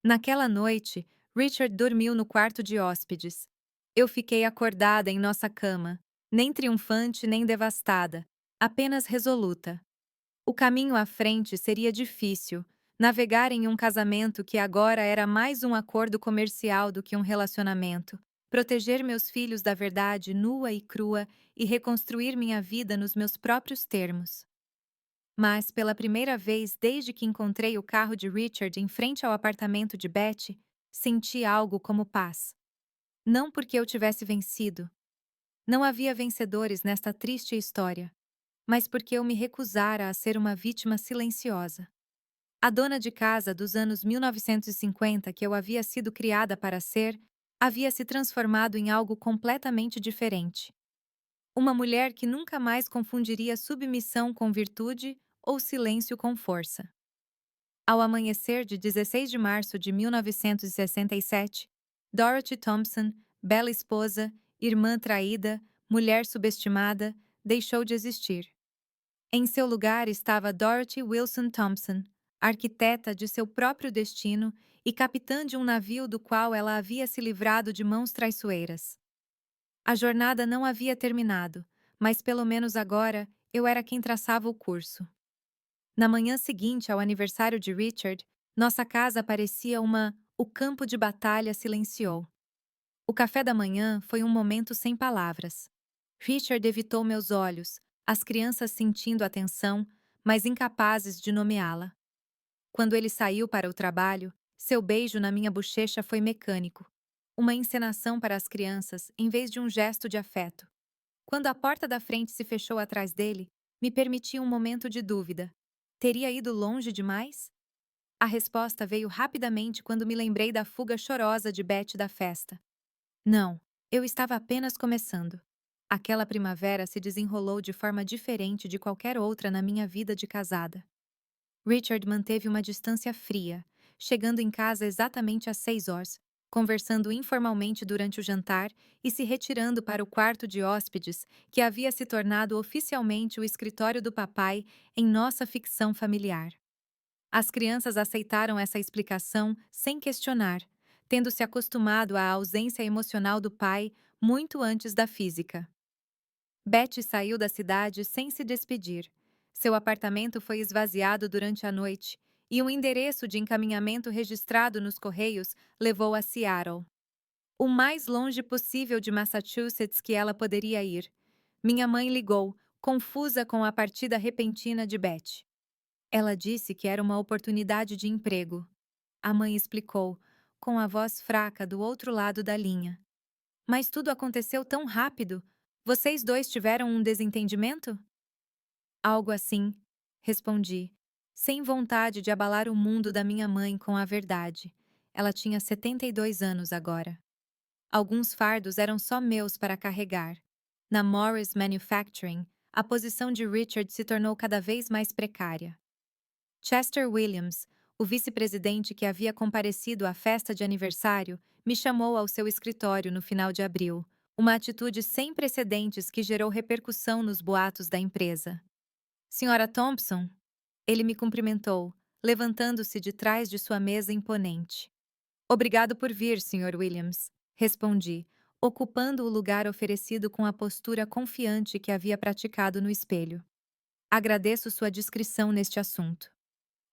Naquela noite, Richard dormiu no quarto de hóspedes. Eu fiquei acordada em nossa cama, nem triunfante nem devastada, apenas resoluta. O caminho à frente seria difícil. Navegar em um casamento que agora era mais um acordo comercial do que um relacionamento. Proteger meus filhos da verdade nua e crua e reconstruir minha vida nos meus próprios termos. Mas, pela primeira vez desde que encontrei o carro de Richard em frente ao apartamento de Betty, senti algo como paz. Não porque eu tivesse vencido. Não havia vencedores nesta triste história, mas porque eu me recusara a ser uma vítima silenciosa. A dona de casa dos anos 1950 que eu havia sido criada para ser, havia se transformado em algo completamente diferente. Uma mulher que nunca mais confundiria submissão com virtude ou silêncio com força. Ao amanhecer de 16 de março de 1967, Dorothy Thompson, bela esposa, irmã traída, mulher subestimada, deixou de existir. Em seu lugar estava Dorothy Wilson Thompson, arquiteta de seu próprio destino e capitã de um navio do qual ela havia se livrado de mãos traiçoeiras. A jornada não havia terminado, mas pelo menos agora eu era quem traçava o curso. Na manhã seguinte ao aniversário de Richard, nossa casa parecia o campo de batalha silenciou. O café da manhã foi um momento sem palavras. Richard evitou meus olhos, as crianças sentindo a tensão, mas incapazes de nomeá-la. Quando ele saiu para o trabalho, seu beijo na minha bochecha foi mecânico. Uma encenação para as crianças, em vez de um gesto de afeto. Quando a porta da frente se fechou atrás dele, me permiti um momento de dúvida. Teria ido longe demais? A resposta veio rapidamente quando me lembrei da fuga chorosa de Betty da festa. Não, eu estava apenas começando. Aquela primavera se desenrolou de forma diferente de qualquer outra na minha vida de casada. Richard manteve uma distância fria, chegando em casa exatamente às 6 horas, conversando informalmente durante o jantar e se retirando para o quarto de hóspedes, que havia se tornado oficialmente o escritório do papai em nossa ficção familiar. As crianças aceitaram essa explicação sem questionar, tendo se acostumado à ausência emocional do pai muito antes da física. Betty saiu da cidade sem se despedir. Seu apartamento foi esvaziado durante a noite e um endereço de encaminhamento registrado nos correios levou a Seattle. O mais longe possível de Massachusetts que ela poderia ir. Minha mãe ligou, confusa com a partida repentina de Betty. Ela disse que era uma oportunidade de emprego. A mãe explicou, com a voz fraca do outro lado da linha. Mas tudo aconteceu tão rápido. Vocês dois tiveram um desentendimento? Algo assim, respondi, sem vontade de abalar o mundo da minha mãe com a verdade. Ela tinha 72 anos agora. Alguns fardos eram só meus para carregar. Na Morris Manufacturing, a posição de Richard se tornou cada vez mais precária. Chester Williams, o vice-presidente que havia comparecido à festa de aniversário, me chamou ao seu escritório no final de abril, uma atitude sem precedentes que gerou repercussão nos boatos da empresa. Senhora Thompson? Ele me cumprimentou, levantando-se de trás de sua mesa imponente. Obrigado por vir, Sr. Williams, respondi, ocupando o lugar oferecido com a postura confiante que havia praticado no espelho. Agradeço sua discrição neste assunto.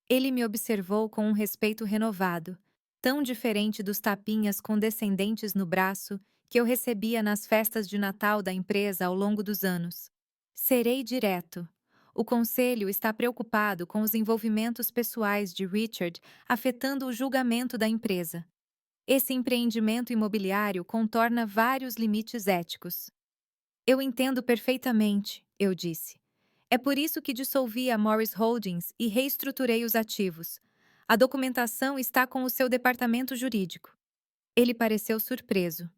Ele me observou com um respeito renovado, tão diferente dos tapinhas condescendentes no braço que eu recebia nas festas de Natal da empresa ao longo dos anos. Serei direto. O conselho está preocupado com os envolvimentos pessoais de Richard afetando o julgamento da empresa. Esse empreendimento imobiliário contorna vários limites éticos. Eu entendo perfeitamente, eu disse. É por isso que dissolvi a Morris Holdings e reestruturei os ativos. A documentação está com o seu departamento jurídico. Ele pareceu surpreso.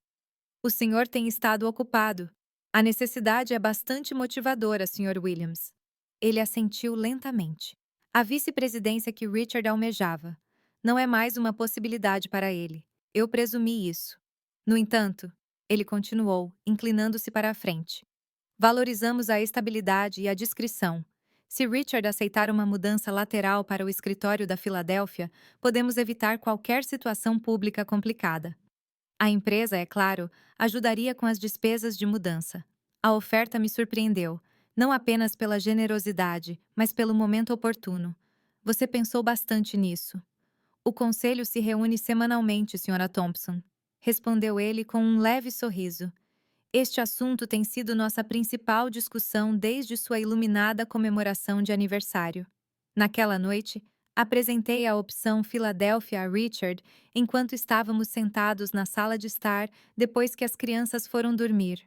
O senhor tem estado ocupado. A necessidade é bastante motivadora, Sr. Williams. Ele assentiu lentamente. A vice-presidência que Richard almejava. Não é mais uma possibilidade para ele. Eu presumi isso. No entanto, ele continuou, inclinando-se para a frente. Valorizamos a estabilidade e a discrição. Se Richard aceitar uma mudança lateral para o escritório da Filadélfia, podemos evitar qualquer situação pública complicada. A empresa, é claro, ajudaria com as despesas de mudança. A oferta me surpreendeu, não apenas pela generosidade, mas pelo momento oportuno. Você pensou bastante nisso. O conselho se reúne semanalmente, Sra. Thompson. Respondeu ele com um leve sorriso. Este assunto tem sido nossa principal discussão desde sua iluminada comemoração de aniversário. Naquela noite, apresentei a opção Filadélfia a Richard enquanto estávamos sentados na sala de estar depois que as crianças foram dormir.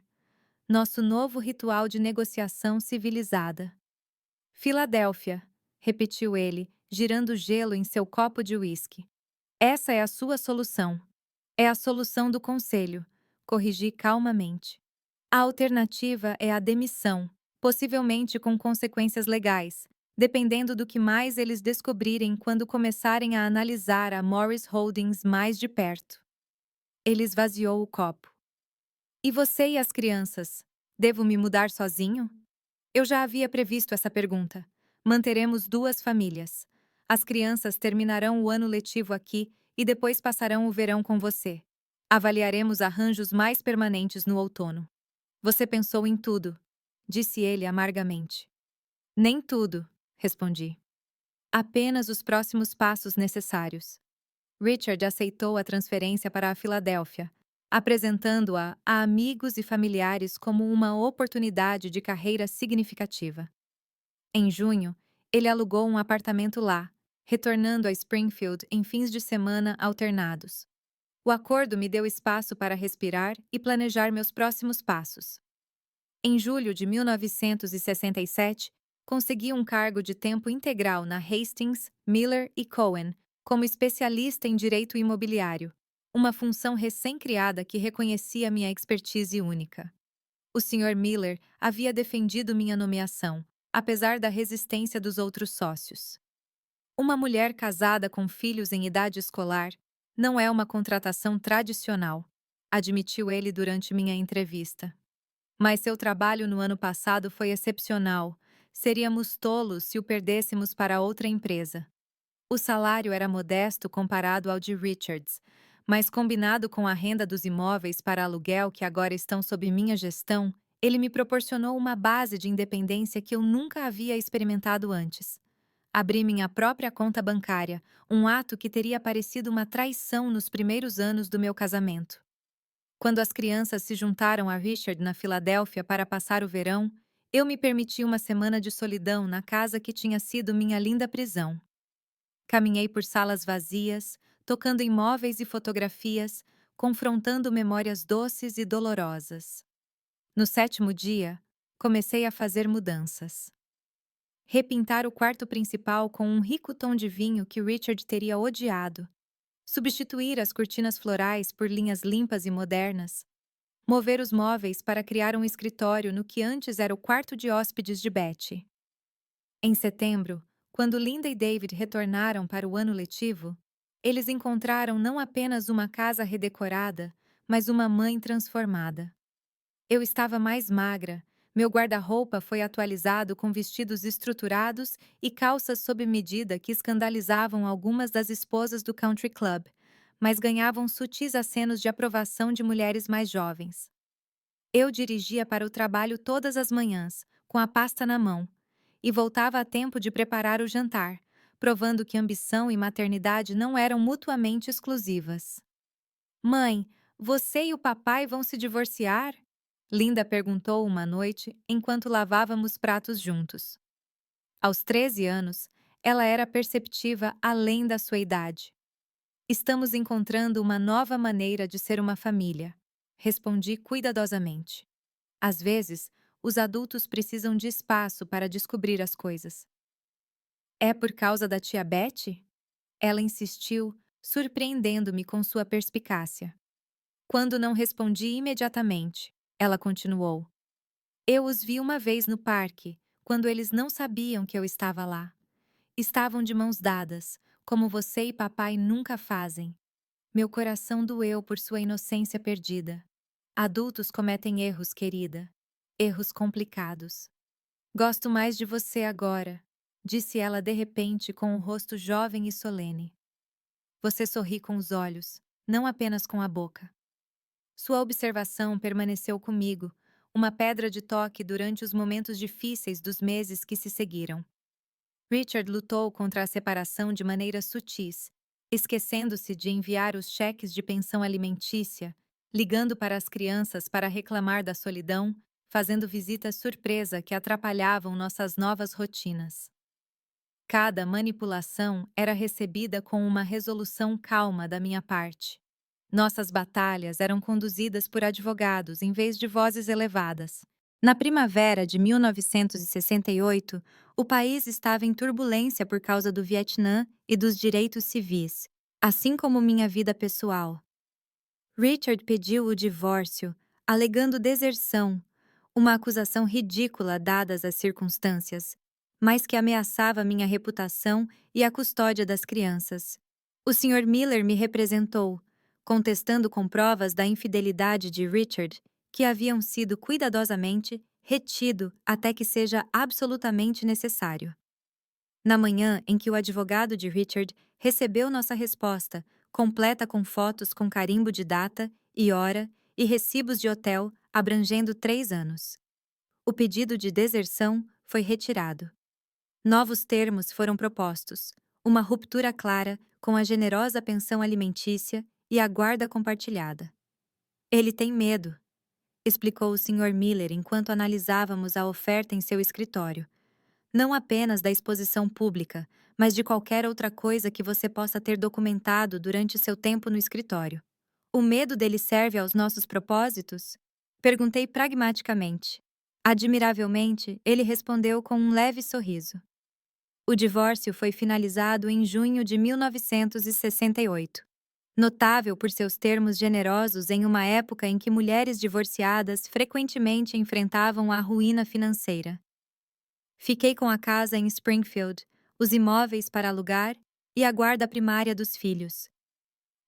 Nosso novo ritual de negociação civilizada. Filadélfia, repetiu ele, girando gelo em seu copo de uísque. Essa é a sua solução. É a solução do conselho, corrigi calmamente. A alternativa é a demissão, possivelmente com consequências legais, dependendo do que mais eles descobrirem quando começarem a analisar a Morris Holdings mais de perto. Ele esvaziou o copo. E você e as crianças? Devo me mudar sozinho? Eu já havia previsto essa pergunta. Manteremos duas famílias. As crianças terminarão o ano letivo aqui e depois passarão o verão com você. Avaliaremos arranjos mais permanentes no outono. Você pensou em tudo, disse ele amargamente. Nem tudo, respondi. Apenas os próximos passos necessários. Richard aceitou a transferência para a Filadélfia, apresentando-a a amigos e familiares como uma oportunidade de carreira significativa. Em junho, ele alugou um apartamento lá, retornando a Springfield em fins de semana alternados. O acordo me deu espaço para respirar e planejar meus próximos passos. Em julho de 1967, consegui um cargo de tempo integral na Hastings, Miller e Cohen, como especialista em direito imobiliário, uma função recém-criada que reconhecia minha expertise única. O Sr. Miller havia defendido minha nomeação, apesar da resistência dos outros sócios. Uma mulher casada com filhos em idade escolar não é uma contratação tradicional, admitiu ele durante minha entrevista. Mas seu trabalho no ano passado foi excepcional. Seríamos tolos se o perdêssemos para outra empresa. O salário era modesto comparado ao de Richards, mas combinado com a renda dos imóveis para aluguel que agora estão sob minha gestão, ele me proporcionou uma base de independência que eu nunca havia experimentado antes. Abri minha própria conta bancária, um ato que teria parecido uma traição nos primeiros anos do meu casamento. Quando as crianças se juntaram a Richard na Filadélfia para passar o verão, eu me permiti uma semana de solidão na casa que tinha sido minha linda prisão. Caminhei por salas vazias, tocando em móveis e fotografias, confrontando memórias doces e dolorosas. No sétimo dia, comecei a fazer mudanças. Repintar o quarto principal com um rico tom de vinho que Richard teria odiado. Substituir as cortinas florais por linhas limpas e modernas. Mover os móveis para criar um escritório no que antes era o quarto de hóspedes de Betty. Em setembro, quando Linda e David retornaram para o ano letivo, eles encontraram não apenas uma casa redecorada, mas uma mãe transformada. Eu estava mais magra, meu guarda-roupa foi atualizado com vestidos estruturados e calças sob medida que escandalizavam algumas das esposas do country club, mas ganhavam sutis acenos de aprovação de mulheres mais jovens. Eu dirigia para o trabalho todas as manhãs, com a pasta na mão, e voltava a tempo de preparar o jantar, provando que ambição e maternidade não eram mutuamente exclusivas. Mãe, você e o papai vão se divorciar? Linda perguntou uma noite enquanto lavávamos pratos juntos. Aos 13 anos, ela era perceptiva além da sua idade. Estamos encontrando uma nova maneira de ser uma família, respondi cuidadosamente. Às vezes, os adultos precisam de espaço para descobrir as coisas. É por causa da tia Betty? Ela insistiu, surpreendendo-me com sua perspicácia. Quando não respondi imediatamente, ela continuou. Eu os vi uma vez no parque, quando eles não sabiam que eu estava lá. Estavam de mãos dadas, como você e papai nunca fazem. Meu coração doeu por sua inocência perdida. Adultos cometem erros, querida. Erros complicados. Gosto mais de você agora, disse ela de repente com o rosto jovem e solene. Você sorri com os olhos, não apenas com a boca. Sua observação permaneceu comigo, uma pedra de toque durante os momentos difíceis dos meses que se seguiram. Richard lutou contra a separação de maneiras sutis, esquecendo-se de enviar os cheques de pensão alimentícia, ligando para as crianças para reclamar da solidão, fazendo visitas surpresa que atrapalhavam nossas novas rotinas. Cada manipulação era recebida com uma resolução calma da minha parte. Nossas batalhas eram conduzidas por advogados em vez de vozes elevadas. Na primavera de 1968, o país estava em turbulência por causa do Vietnã e dos direitos civis, assim como minha vida pessoal. Richard pediu o divórcio, alegando deserção, uma acusação ridícula dadas as circunstâncias, mas que ameaçava minha reputação e a custódia das crianças. O Sr. Miller me representou, contestando com provas da infidelidade de Richard, que haviam sido cuidadosamente retido até que seja absolutamente necessário. Na manhã em que o advogado de Richard recebeu nossa resposta, completa com fotos com carimbo de data e hora e recibos de hotel abrangendo 3 anos. O pedido de deserção foi retirado. Novos termos foram propostos, uma ruptura clara com a generosa pensão alimentícia e a guarda compartilhada. Ele tem medo, explicou o Sr. Miller enquanto analisávamos a oferta em seu escritório. Não apenas da exposição pública, mas de qualquer outra coisa que você possa ter documentado durante seu tempo no escritório. O medo dele serve aos nossos propósitos? Perguntei pragmaticamente. Admiravelmente, ele respondeu com um leve sorriso. O divórcio foi finalizado em junho de 1968. Notável por seus termos generosos em uma época em que mulheres divorciadas frequentemente enfrentavam a ruína financeira. Fiquei com a casa em Springfield, os imóveis para alugar e a guarda primária dos filhos.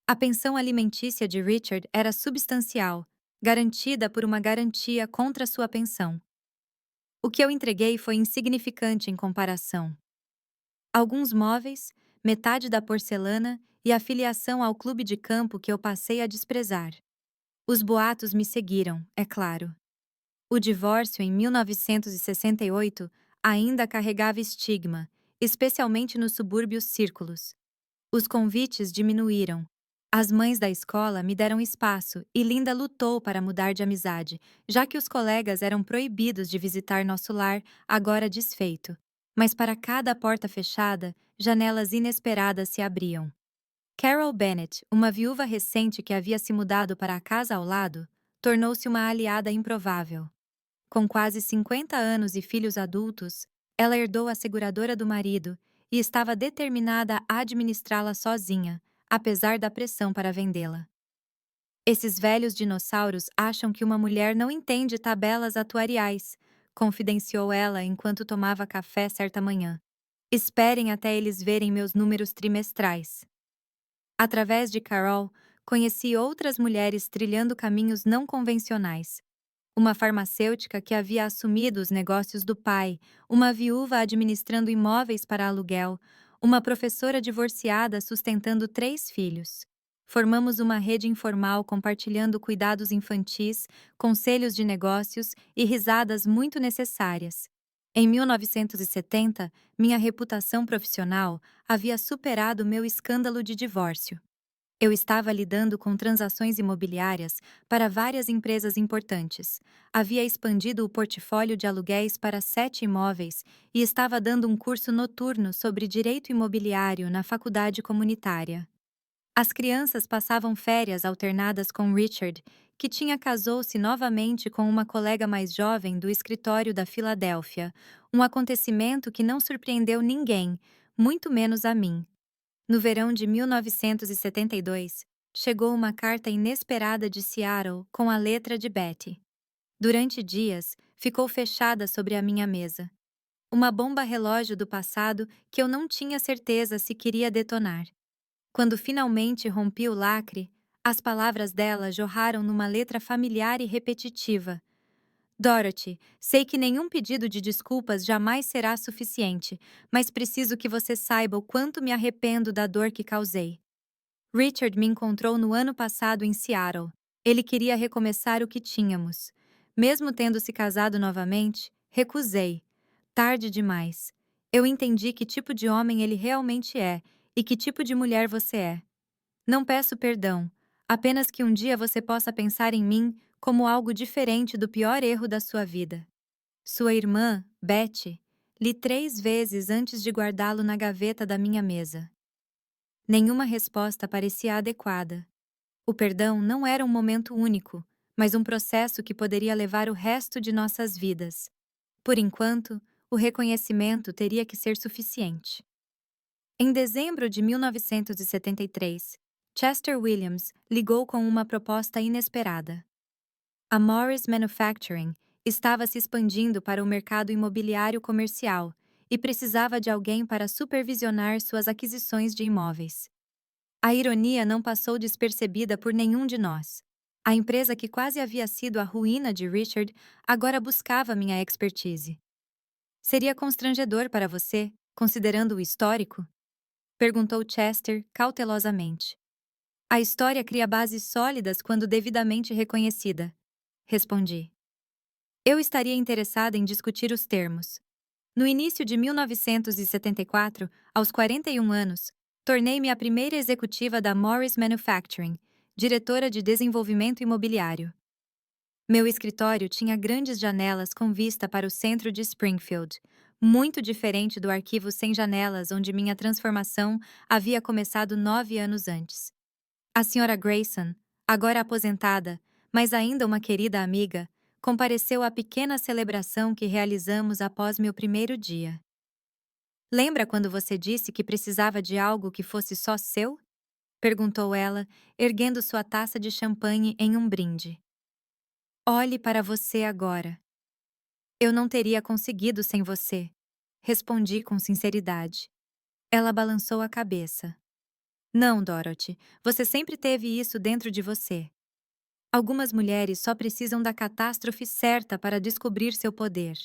A pensão alimentícia de Richard era substancial, garantida por uma garantia contra sua pensão. O que eu entreguei foi insignificante em comparação. Alguns móveis, metade da porcelana e a filiação ao clube de campo que eu passei a desprezar. Os boatos me seguiram, é claro. O divórcio em 1968 ainda carregava estigma, especialmente nos subúrbios círculos. Os convites diminuíram. As mães da escola me deram espaço e Linda lutou para mudar de amizade, já que os colegas eram proibidos de visitar nosso lar, agora desfeito. Mas para cada porta fechada, janelas inesperadas se abriam. Carol Bennett, uma viúva recente que havia se mudado para a casa ao lado, tornou-se uma aliada improvável. Com quase 50 anos e filhos adultos, ela herdou a seguradora do marido e estava determinada a administrá-la sozinha, apesar da pressão para vendê-la. Esses velhos dinossauros acham que uma mulher não entende tabelas atuariais, confidenciou ela enquanto tomava café certa manhã. Esperem até eles verem meus números trimestrais. Através de Carol, conheci outras mulheres trilhando caminhos não convencionais. Uma farmacêutica que havia assumido os negócios do pai, uma viúva administrando imóveis para aluguel, uma professora divorciada sustentando 3 filhos. Formamos uma rede informal compartilhando cuidados infantis, conselhos de negócios e risadas muito necessárias. Em 1970, minha reputação profissional havia superado meu escândalo de divórcio. Eu estava lidando com transações imobiliárias para várias empresas importantes. Havia expandido o portfólio de aluguéis para 7 imóveis e estava dando um curso noturno sobre direito imobiliário na faculdade comunitária. As crianças passavam férias alternadas com Richard, que casou-se novamente com uma colega mais jovem do escritório da Filadélfia, um acontecimento que não surpreendeu ninguém, muito menos a mim. No verão de 1972, chegou uma carta inesperada de Seattle com a letra de Betty. Durante dias, ficou fechada sobre a minha mesa. Uma bomba relógio do passado que eu não tinha certeza se queria detonar. Quando finalmente rompi o lacre, as palavras dela jorraram numa letra familiar e repetitiva. Dorothy, sei que nenhum pedido de desculpas jamais será suficiente, mas preciso que você saiba o quanto me arrependo da dor que causei. Richard me encontrou no ano passado em Seattle. Ele queria recomeçar o que tínhamos. Mesmo tendo se casado novamente, recusei. Tarde demais. Eu entendi que tipo de homem ele realmente é e que tipo de mulher você é. Não peço perdão, apenas que um dia você possa pensar em mim como algo diferente do pior erro da sua vida. Sua irmã, Betty, li 3 vezes antes de guardá-lo na gaveta da minha mesa. Nenhuma resposta parecia adequada. O perdão não era um momento único, mas um processo que poderia levar o resto de nossas vidas. Por enquanto, o reconhecimento teria que ser suficiente. Em dezembro de 1973, Chester Williams ligou com uma proposta inesperada. A Morris Manufacturing estava se expandindo para o mercado imobiliário comercial e precisava de alguém para supervisionar suas aquisições de imóveis. A ironia não passou despercebida por nenhum de nós. A empresa que quase havia sido a ruína de Richard agora buscava minha expertise. Seria constrangedor para você, considerando o histórico? Perguntou Chester cautelosamente. A história cria bases sólidas quando devidamente reconhecida. Respondi. Eu estaria interessada em discutir os termos. No início de 1974, aos 41 anos, tornei-me a primeira executiva da Morris Manufacturing, diretora de desenvolvimento imobiliário. Meu escritório tinha grandes janelas com vista para o centro de Springfield, muito diferente do arquivo sem janelas onde minha transformação havia começado 9 anos antes. A senhora Grayson, agora aposentada, mas ainda uma querida amiga, compareceu à pequena celebração que realizamos após meu primeiro dia. Lembra quando você disse que precisava de algo que fosse só seu? Perguntou ela, erguendo sua taça de champanhe em um brinde. Olhe para você agora. Eu não teria conseguido sem você, respondi com sinceridade. Ela balançou a cabeça. Não, Dorothy, você sempre teve isso dentro de você. Algumas mulheres só precisam da catástrofe certa para descobrir seu poder.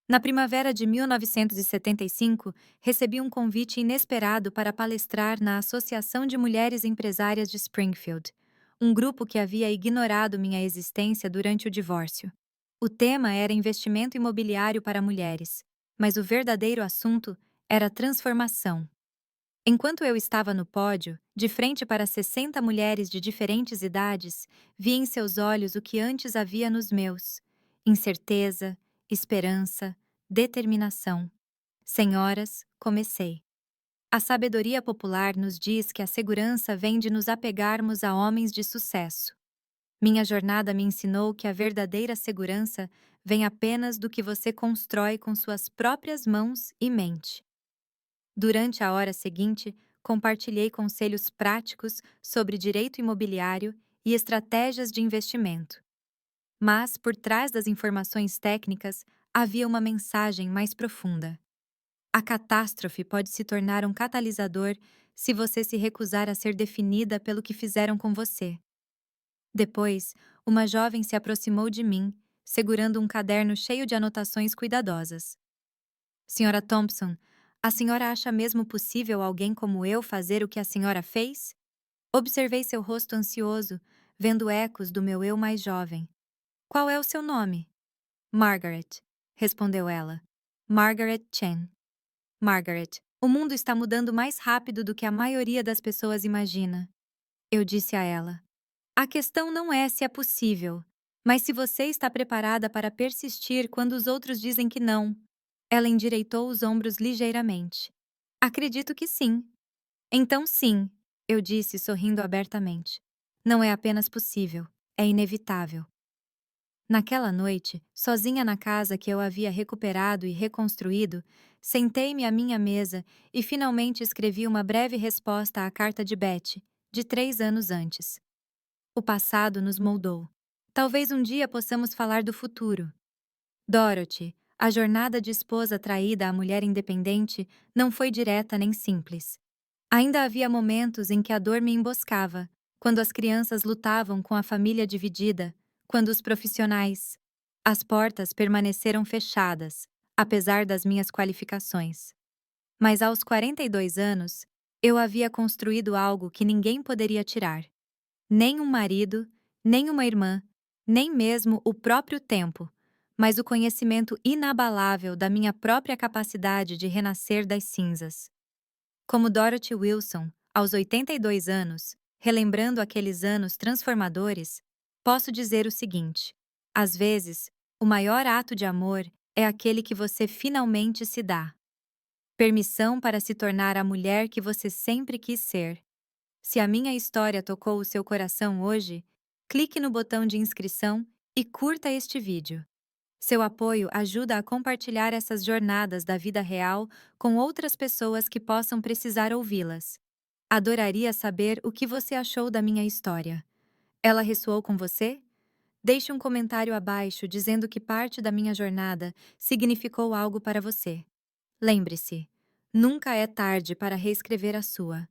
Na primavera de 1975, recebi um convite inesperado para palestrar na Associação de Mulheres Empresárias de Springfield, um grupo que havia ignorado minha existência durante o divórcio. O tema era investimento imobiliário para mulheres, mas o verdadeiro assunto era transformação. Enquanto eu estava no pódio, de frente para 60 mulheres de diferentes idades, vi em seus olhos o que antes havia nos meus: incerteza, esperança, determinação. Senhoras, comecei. A sabedoria popular nos diz que a segurança vem de nos apegarmos a homens de sucesso. Minha jornada me ensinou que a verdadeira segurança vem apenas do que você constrói com suas próprias mãos e mente. Durante a hora seguinte, compartilhei conselhos práticos sobre direito imobiliário e estratégias de investimento. Mas, por trás das informações técnicas, havia uma mensagem mais profunda. A catástrofe pode se tornar um catalisador se você se recusar a ser definida pelo que fizeram com você. Depois, uma jovem se aproximou de mim, segurando um caderno cheio de anotações cuidadosas. Senhora Thompson, a senhora acha mesmo possível alguém como eu fazer o que a senhora fez? Observei seu rosto ansioso, vendo ecos do meu eu mais jovem. Qual é o seu nome? Margaret, respondeu ela. Margaret Chen. Margaret, o mundo está mudando mais rápido do que a maioria das pessoas imagina. Eu disse a ela. A questão não é se é possível, mas se você está preparada para persistir quando os outros dizem que não. Ela endireitou os ombros ligeiramente. Acredito que sim. Então sim, eu disse sorrindo abertamente. Não é apenas possível, é inevitável. Naquela noite, sozinha na casa que eu havia recuperado e reconstruído, sentei-me à minha mesa e finalmente escrevi uma breve resposta à carta de Betty, de 3 anos antes. O passado nos moldou. Talvez um dia possamos falar do futuro. Dorothy, a jornada de esposa traída à mulher independente não foi direta nem simples. Ainda havia momentos em que a dor me emboscava, quando as crianças lutavam com a família dividida, quando os profissionais. As portas permaneceram fechadas, apesar das minhas qualificações. Mas aos 42 anos, eu havia construído algo que ninguém poderia tirar. Nem um marido, nem uma irmã, Nem mesmo o próprio tempo, mas o conhecimento inabalável da minha própria capacidade de renascer das cinzas. Como Dorothy Wilson, aos 82 anos, relembrando aqueles anos transformadores, posso dizer o seguinte: às vezes, o maior ato de amor é aquele que você finalmente se dá. Permissão para se tornar a mulher que você sempre quis ser. Se a minha história tocou o seu coração hoje, clique no botão de inscrição e curta este vídeo. Seu apoio ajuda a compartilhar essas jornadas da vida real com outras pessoas que possam precisar ouvi-las. Adoraria saber o que você achou da minha história. Ela ressoou com você? Deixe um comentário abaixo dizendo que parte da minha jornada significou algo para você. Lembre-se, nunca é tarde para reescrever a sua.